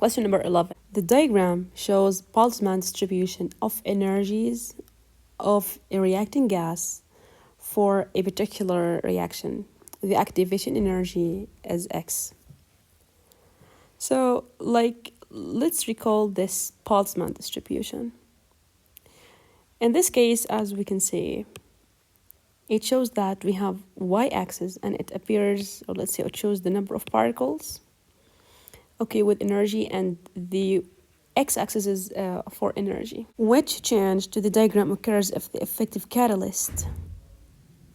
Question number 11. The diagram shows Boltzmann distribution of energies of a reacting gas for a particular reaction. The activation energy is X. So, let's recall this Boltzmann distribution. In this case, as we can see, it shows that we have y-axis and it appears, or let's say it shows the number of particles, okay, with energy, and the x-axis is for energy. Which change to the diagram occurs if the effective catalyst,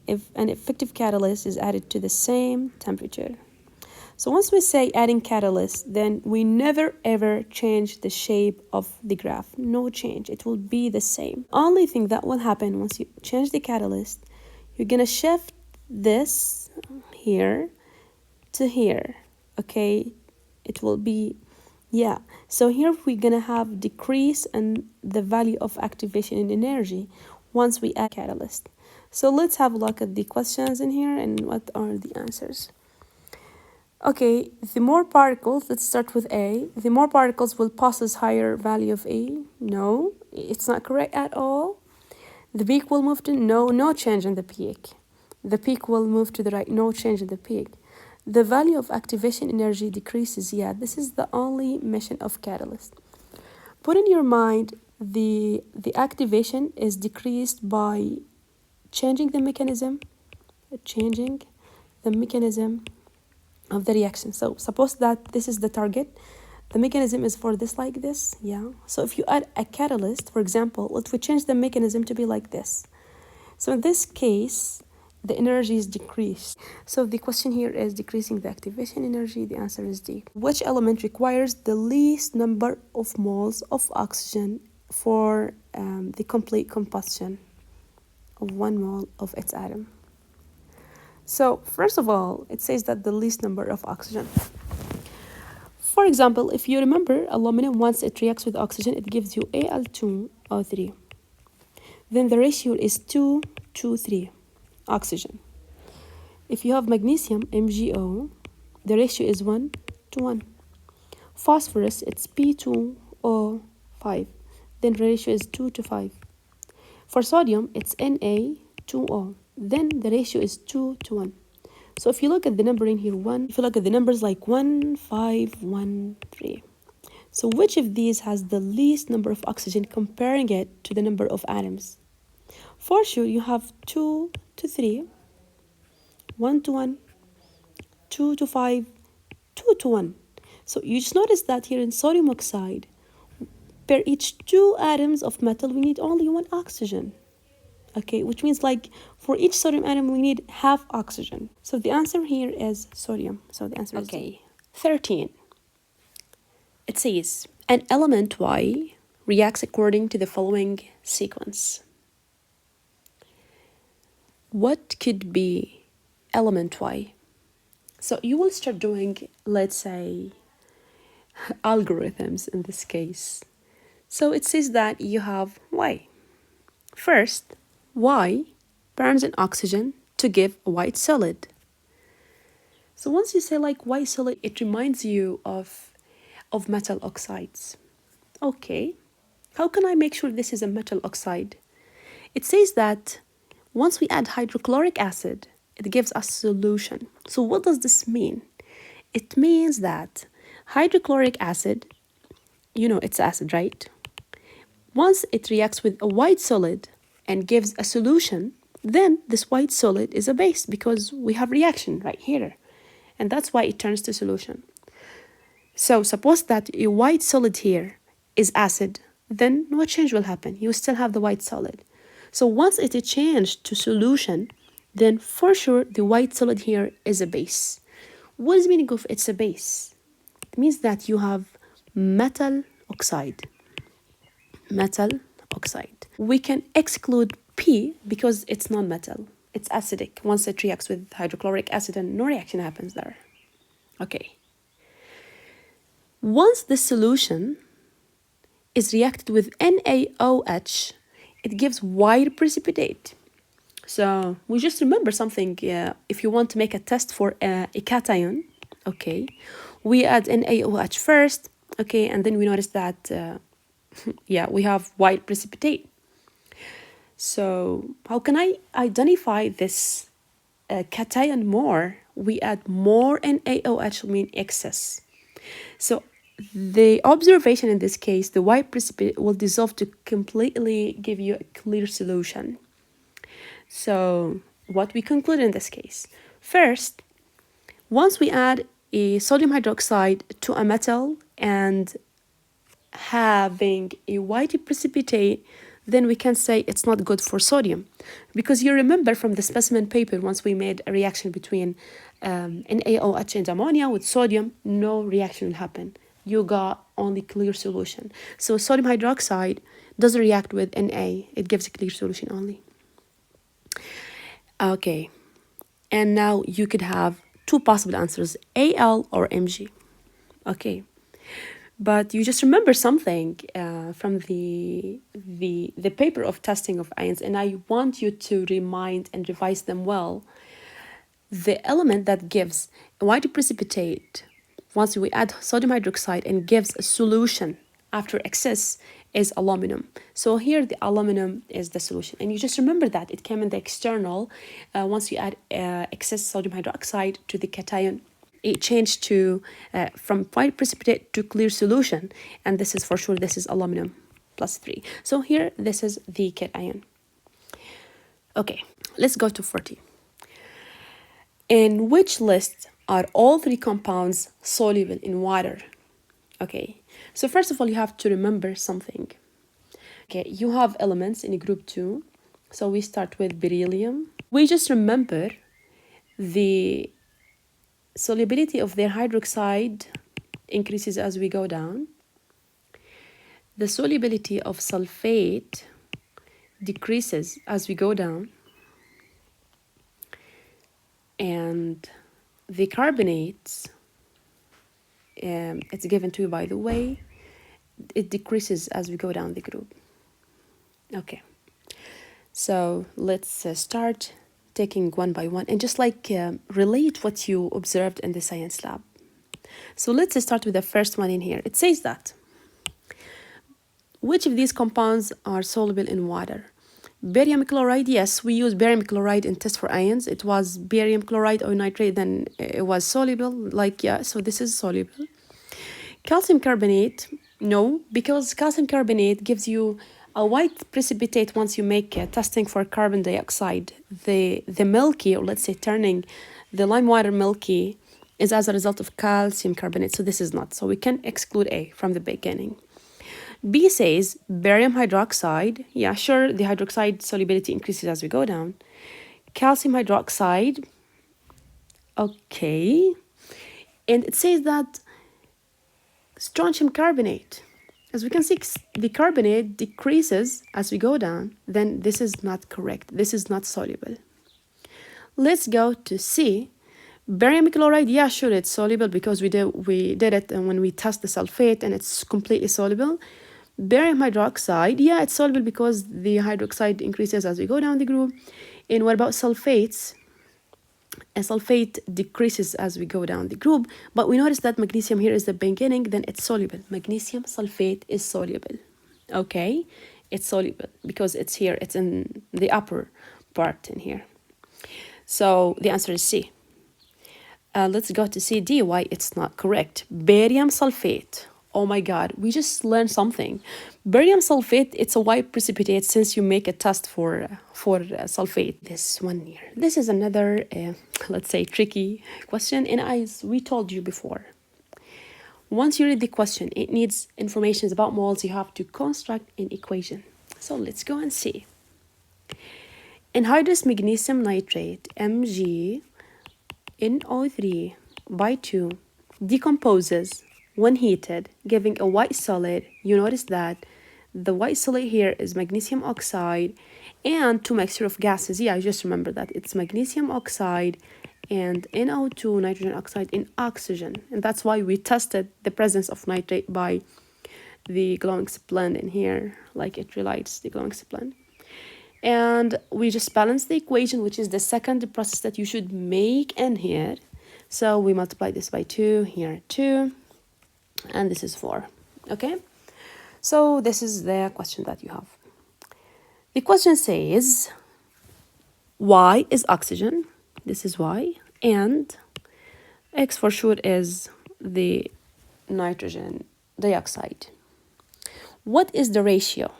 if an effective catalyst is added to the same temperature? So once we say adding catalyst, then we never ever change the shape of the graph. No change. It will be the same. Only thing that will happen once you change the catalyst, you're gonna shift this here to here. Okay, it will be, yeah. So here we're gonna have decrease in the value of activation in energy once we add catalyst. So let's have a look at the questions in here and what are the answers. Okay, the more particles, let's start with A. The more particles will possess higher value of A. No, it's not correct at all. The peak will move to, no change in the peak. The peak will move to the right, no change in the peak. The value of activation energy decreases. Yeah, this is the only mission of catalyst. Put in your mind the activation is decreased by changing the mechanism of the reaction. So suppose that this is the target. The mechanism is for this like this, yeah. So if you add a catalyst, for example, if we change the mechanism to be like this. So in this case, the energy is decreased. So the question here is decreasing the activation energy. The answer is D. Which element requires the least number of moles of oxygen for the complete combustion of 1 mole of its atom? So first of all, it says that the least number of oxygen. For example, if you remember, aluminum, once it reacts with oxygen, it gives you Al2O3. Then the ratio is 2 to 3, oxygen. If you have magnesium, MgO, the ratio is 1 to 1. Phosphorus, it's P2O5. Then the ratio is 2 to 5. For sodium, it's Na2O. Then the ratio is 2 to 1. So if you look at the number in here, if you look at the numbers like 1, 5, 1, 3. So which of these has the least number of oxygen comparing it to the number of atoms? For sure, you have 2 to 3, 1 to 1, 2 to 5, 2 to 1. So you just notice that here in sodium oxide, per each 2 atoms of metal, we need only 1 oxygen. Okay, which means like for each sodium atom, we need half oxygen. So the answer here is sodium. So the answer is D. 13. It says, an element Y reacts according to the following sequence. What could be element Y? So you will start doing, let's say, algorithms in this case. So it says that you have Y. First, Y burns in oxygen to give a white solid. So once you say like white solid, it reminds you of metal oxides. Okay, how can I make sure this is a metal oxide? It says that once we add hydrochloric acid, it gives us solution. So what does this mean? It means that hydrochloric acid, you know it's acid, right? Once it reacts with a white solid and gives a solution, then this white solid is a base because we have reaction right here. And that's why it turns to solution. So suppose that a white solid here is acid, then no change will happen. You still have the white solid. So once it is changed to solution, then for sure the white solid here is a base. What is the meaning of it's a base? It means that you have metal oxide. Metal oxide. We can exclude P because it's non-metal. It's acidic. Once it reacts with hydrochloric acid, and no reaction happens there. Okay. Once the solution is reacted with NaOH, it gives white precipitate. So we just remember something. If you want to make a test for a cation, okay, we add NaOH first, Okay, and then we notice that, yeah, we have white precipitate. So how can I identify this cation more? We add more NaOH, mean excess. So the observation in this case, the white precipitate will dissolve to completely give you a clear solution. So what we conclude in this case, first, once we add a sodium hydroxide to a metal and having a white precipitate, then we can say it's not good for sodium. Because you remember from the specimen paper, once we made a reaction between NaOH and ammonia with sodium, no reaction will happen. You got only clear solution. So sodium hydroxide doesn't react with Na, it gives a clear solution only. Okay, and now you could have two possible answers, Al or Mg. Okay. But you just remember something from the paper of testing of ions, and I want you to remind and revise them well. The element that gives a white precipitate once we add sodium hydroxide and gives a solution after excess is aluminum. So here the aluminum is the solution, and you just remember that it came in the external. Once you add excess sodium hydroxide to the cation, it changed to from white precipitate to clear solution, and this is for sure, this is aluminum plus 3. So here this is the cation. Okay, let's go to 40. In which list are all 3 compounds soluble in water? Okay, so first of all, you have to remember something. Okay, you have elements in group 2, so we start with beryllium. We just remember the solubility of their hydroxide increases as we go down. The solubility of sulfate decreases as we go down. And the carbonates, it's given to you by the way, it decreases as we go down the group. Okay, so let's start taking one by one and just like relate what you observed in the science lab. So let's start with the first one in here. It says that which of these compounds are soluble in water? Barium chloride, yes, we use barium chloride in test for ions. It was barium chloride or nitrate, then it was soluble, like, yeah, so this is soluble. Calcium carbonate, no, because calcium carbonate gives you a white precipitate once you make testing for carbon dioxide. The milky, or let's say turning the lime water milky, is as a result of calcium carbonate, so this is not. So we can exclude A from the beginning. B says barium hydroxide. Yeah, sure, the hydroxide solubility increases as we go down. Calcium hydroxide. Okay. And it says that strontium carbonate. As we can see, the carbonate decreases as we go down. Then this is not correct. This is not soluble. Let's go to C. Barium chloride, yeah, sure, it's soluble because we did it when we test the sulfate and it's completely soluble. Barium hydroxide, yeah, it's soluble because the hydroxide increases as we go down the group. And what about sulfates? A sulfate decreases as we go down the group, but we notice that magnesium here is the beginning, then it's soluble. Magnesium sulfate is soluble. Okay, it's soluble because it's here, it's in the upper part in here. So the answer is C. Let's go to C. D. Why it's not correct. Barium sulfate. Oh my God, we just learned something. Barium sulfate, it's a white precipitate since you make a test for sulfate. This one here. This is another, let's say, tricky question. And as we told you before, once you read the question, it needs information about moles. You have to construct an equation. So let's go and see. Anhydrous magnesium nitrate, MgNO3 by 2, decomposes when heated, giving a white solid. You notice that the white solid here is magnesium oxide and 2 mixture of gases. Yeah, I just remember that. It's magnesium oxide and NO2, nitrogen oxide, and oxygen. And that's why we tested the presence of nitrate by the glowing splend in here, like it relights the glowing splend. And we just balance the equation, which is the second process that you should make in here. So we multiply this by 2, here 2. and this is 4. Okay, so this is the question that you have. The question says, Y is oxygen, this is Y, and X for sure is the nitrogen dioxide. What is the ratio?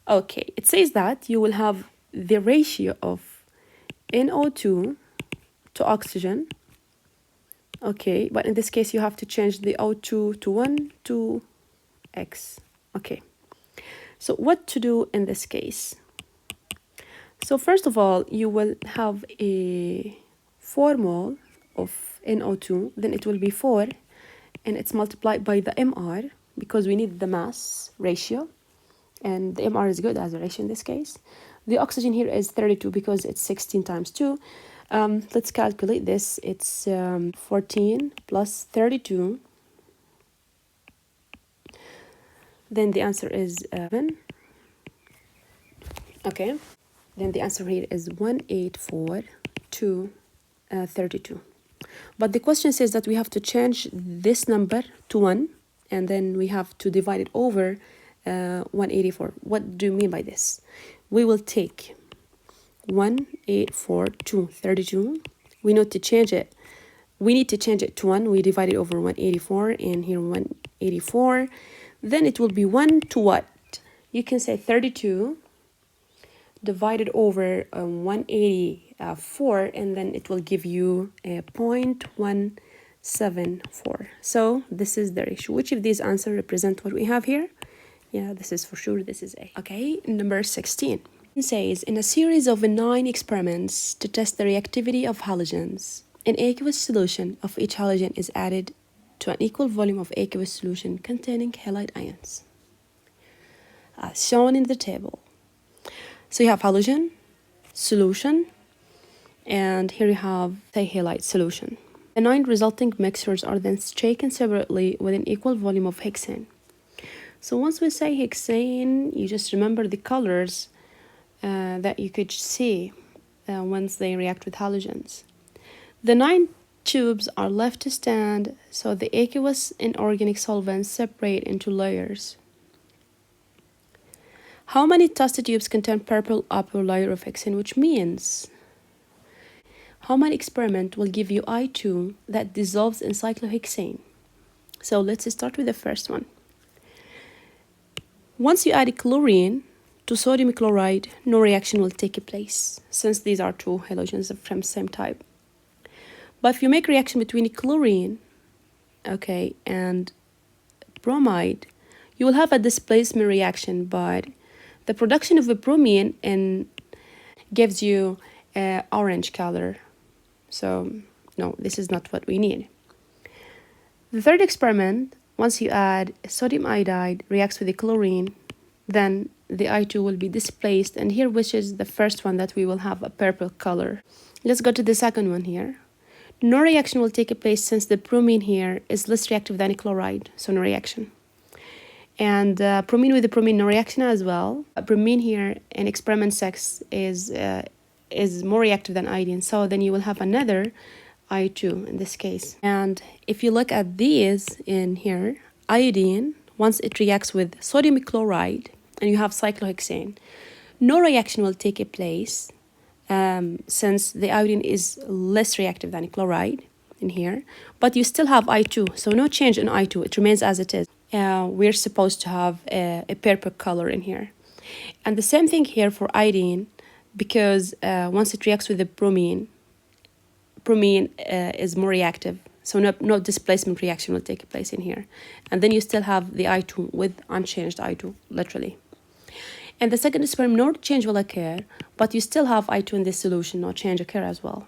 Okay, it says that you will have the ratio of NO2 to oxygen. Okay, but in this case you have to change the O2 to 1 to X. Okay, so what to do in this case? So first of all, you will have a 4 mole of NO2, then it will be 4, and it's multiplied by the MR, because we need the mass ratio, and the MR is good as a ratio in this case. The oxygen here is 32 because it's 16 times 2. Let's calculate this. It's 14 plus 32. Then the answer is 7. Okay. Then the answer here is 184 to 32. But the question says that we have to change this number to 1, and then we have to divide it over 184. What do you mean by this? We will take 184 to 32. We need to change it. We need to change it to 1. We divide it over 184, and here 184. Then it will be 1 to what? You can say 32 divided over 184, and then it will give you a 0.174. So this is the ratio. Which of these answers represent what we have here? Yeah, this is for sure, this is A. Okay, number 16. It says, in a series of 9 experiments to test the reactivity of halogens, an aqueous solution of each halogen is added to an equal volume of aqueous solution containing halide ions, as shown in the table. So you have halogen, solution, and here you have the halide solution. The 9 resulting mixtures are then shaken separately with an equal volume of hexane. So once we say hexane, you just remember the colors that you could see once they react with halogens. The 9 tubes are left to stand, so the aqueous inorganic solvents separate into layers. How many test tubes contain purple upper layer of hexane, which means how many experiment will give you I2 that dissolves in cyclohexane? So let's start with the first one. Once you add chlorine to sodium chloride, no reaction will take place, since these are 2 halogens from the same type. But if you make reaction between chlorine, okay, and bromide, you will have a displacement reaction, but the production of a bromine gives you an orange color. So no, this is not what we need. The third experiment, once you add sodium iodide, reacts with the chlorine, then the I2 will be displaced, and here, which is the first one, that we will have a purple color. Let's go to the second one here. No reaction will take place since the bromine here is less reactive than chloride, so no reaction. And bromine with the bromine, no reaction as well. Bromine here in experiment 6 is more reactive than iodine, so then you will have another I2 in this case. And if you look at these in here, iodine, once it reacts with sodium chloride and you have cyclohexane, no reaction will take place since the iodine is less reactive than chloride in here, but you still have I2, so no change in I2, it remains as it is. We're supposed to have a purple color in here. And the same thing here for iodine, because once it reacts with the bromine is more reactive, so no displacement reaction will take place in here. And then you still have the I2 with unchanged I2, literally. And the second experiment, no change will occur, but you still have I2 in this solution, no change occur as well.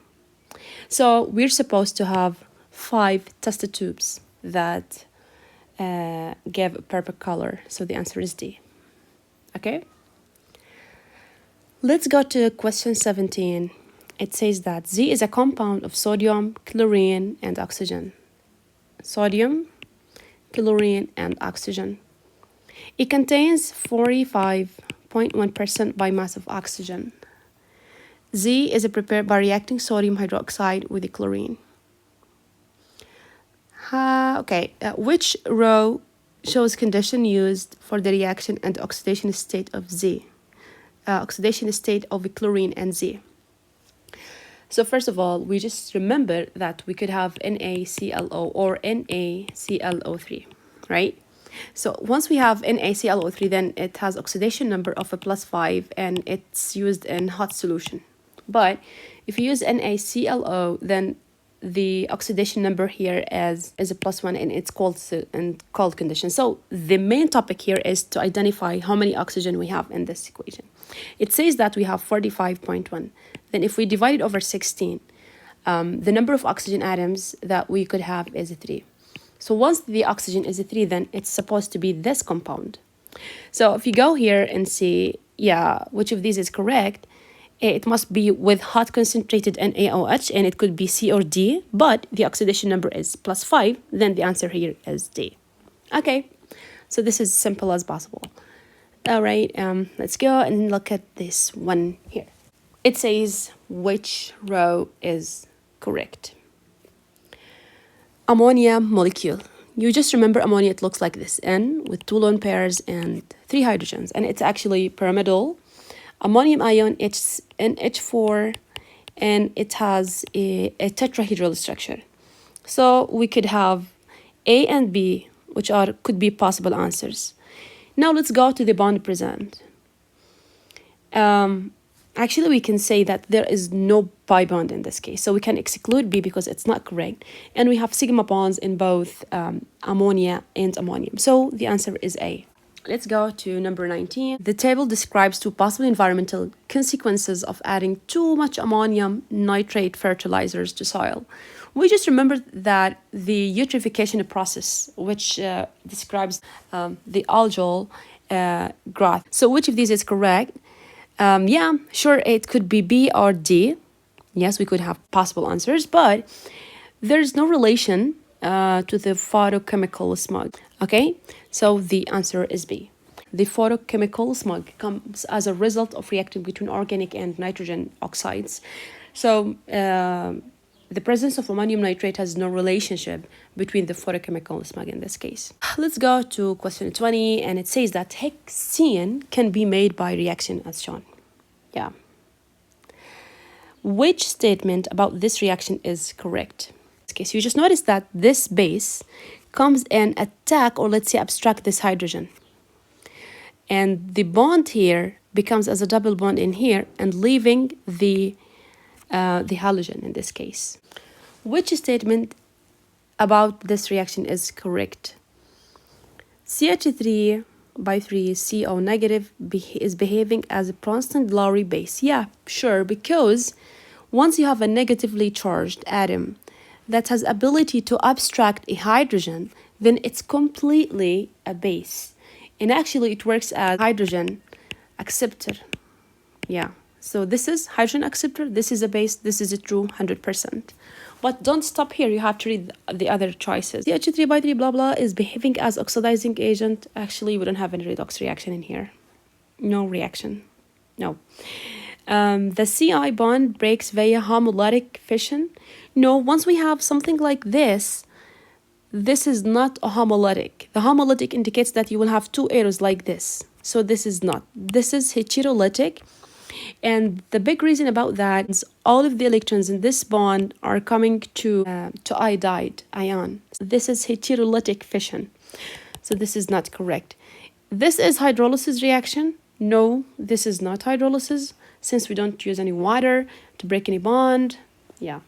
So we're supposed to have 5 test tubes that give a purple color, so the answer is D. Okay? Let's go to question 17. It says that Z is a compound of sodium, chlorine, and oxygen. Sodium, chlorine, and oxygen. It contains 45.1% by mass of oxygen. Z is prepared by reacting sodium hydroxide with the chlorine. Which row shows condition used for the reaction and oxidation state of Z? Oxidation state of chlorine and Z. So first of all, we just remember that we could have NaClO or NaClO3, right? So once we have NaClO3, then it has oxidation number of a +5 and it's used in hot solution. But if you use NaClO, then the oxidation number here is a +1 and it's cold condition. So the main topic here is to identify how many oxygen we have in this equation. It says that we have 45.1. Then if we divide it over 16, the number of oxygen atoms that we could have is 3. So once the oxygen is 3, then it's supposed to be this compound. So if you go here and see, which of these is correct, it must be with hot concentrated NaOH, and it could be C or D, but the oxidation number is +5, then the answer here is D. Okay, so this is simple as possible. All right, let's go and look at this one here. It says which row is correct. Ammonia molecule. You just remember ammonia, it looks like this, N with 2 lone pairs and 3 hydrogens, and it's actually pyramidal. Ammonium ion, it's NH4, and it has a tetrahedral structure. So we could have A and B, which could be possible answers. Now let's go to the bond present. Actually, we can say that there is no pi bond in this case. So we can exclude B because it's not correct. And we have sigma bonds in both ammonia and ammonium. So the answer is A. Let's go to number 19. The table describes 2 possible environmental consequences of adding too much ammonium nitrate fertilizers to soil. We just remember that the eutrophication process, which describes the algal growth. So which of these is correct? Sure, it could be B or D. Yes, we could have possible answers, but there's no relation to the photochemical smog. Okay, so the answer is B. The photochemical smog comes as a result of reacting between organic and nitrogen oxides. So the presence of ammonium nitrate has no relationship between the photochemical smog in this case. Let's go to question 20, and it says that hexene can be made by reaction as shown. Yeah. Which statement about this reaction is correct? In this case, you just notice that this base comes and attack, or let's say abstract, this hydrogen. And the bond here becomes as a double bond in here and leaving the halogen in this case. Which statement about this reaction is correct? CH3 by 3 CO negative is behaving as a Bronsted-Lowry base. Yeah, sure, because once you have a negatively charged atom that has ability to abstract a hydrogen, then it's completely a base. And actually it works as hydrogen acceptor. Yeah, so this is hydrogen acceptor, this is a base, this is a true 100%. But don't stop here, you have to read the other choices. The CH3 by 3 blah blah is behaving as oxidizing agent. Actually, we don't have any redox reaction in here. No reaction, no. The CI bond breaks via homolytic fission. No, once we have something like this is not a homolytic. The homolytic indicates that you will have 2 arrows like this. So this is not. This is heterolytic. And the big reason about that is all of the electrons in this bond are coming to iodide ion. This is heterolytic fission. So this is not correct. This is hydrolysis reaction. No, this is not hydrolysis, since we don't use any water to break any bond. Yeah,